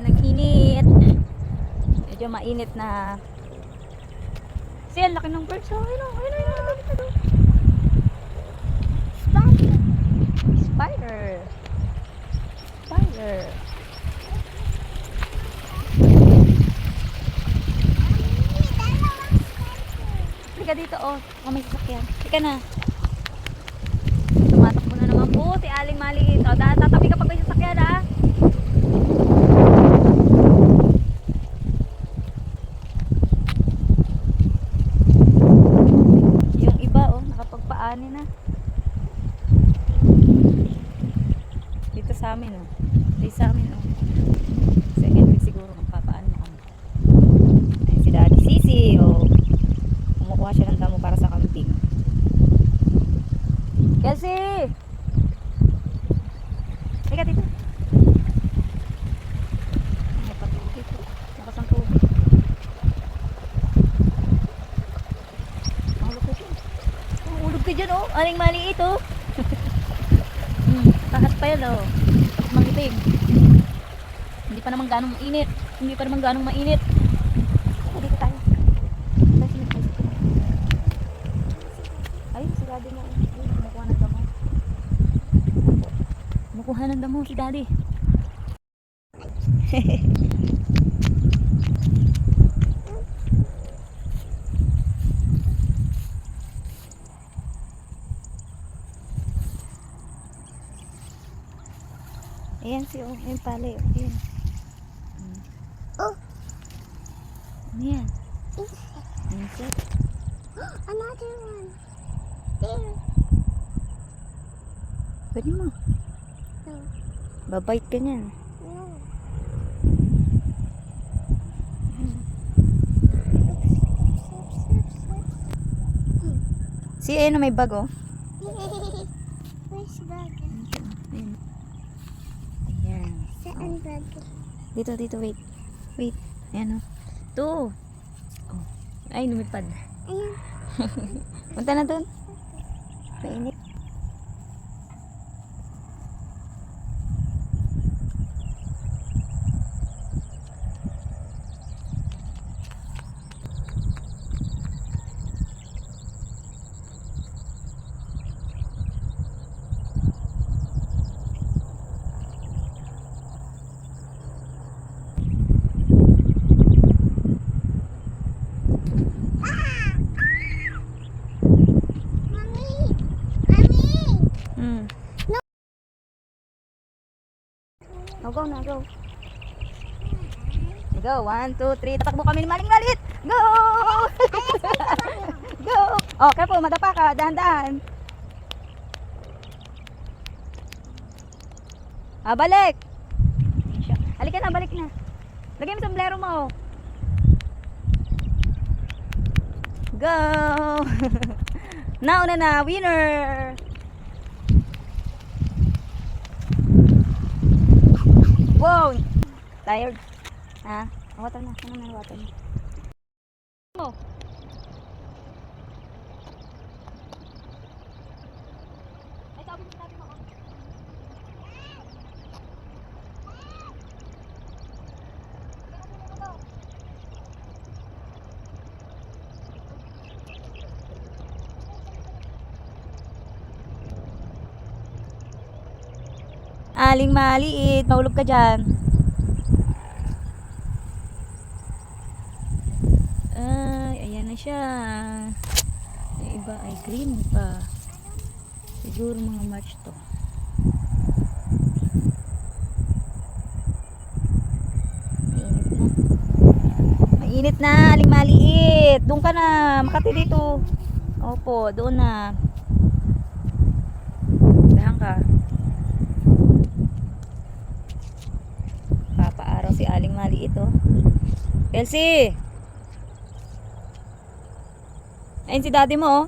nag-init. Medyo mainit na. Kasi ang laki ng birds. Oh, ayun, ayun, ayun. Spider. Spider. Spider. Halika dito, oh. May sasakyan. Halika na. Tumatakbo na naman po si Aling Maliit. O, tatabi ka pag may sasakyan, ha? Yung iba, oh, nakapagpaani na. Dito sa amin, oh. Dito sa amin, oh. Second week siguro magpapaani na kami. Ay, si Daddy Sisi, oh. Kumukuha siya ng damo para sa camping. Kelsey! Halika dito. May patulog dito. Lakas ang tubig. Mahulog ko siya. Mahulog ka dyan, oh. Aling maliit, oh. Tahat pa yan, oh. Tapos mangitim. Hindi pa naman ganong mainit. Hindi pa naman ganong mainit. Dito tayo. Ay, sigado mo. Kumukuha ng damo. Kumukuha ng damo si Daddy. Ayan si oh, yung pala. Ayan. Oh. Ano yan? Insect. Another one. There. Pwede mo. No. Babait ka niyan. No. Si ano may bag oh. Where's bag? Ayan. Ayan. Saan bag? Dito, wait. Wait. Ayan oh. Ito. Oh. Ay, lumipad. Ayan. Punta na doon. Mainit. Oh, go na, go. Go, 1, 2, 3. Tatakbo kami ni Maling Maliit. Go! Go! Oh, careful, madapa ka. Dahan-dahan. Ah, balik. Halika na, balik na. Lagay mo sa sombrero mo. Go! Nauna na, winner! Wow! Tired? Ha? Water na. Ano na water na? Oh. Ay, tabi mo. Aling maliit, mahulog ka dyan. Ay, ayan na siya. Yung iba ay green pa. Siguro mga March to. Mainit na, aling maliit. Doon ka na, Makati dito. Opo, doon na. Dahan ka. Papaaraw si aling maliit oh. Kelsey! Ayun si daddy mo oh.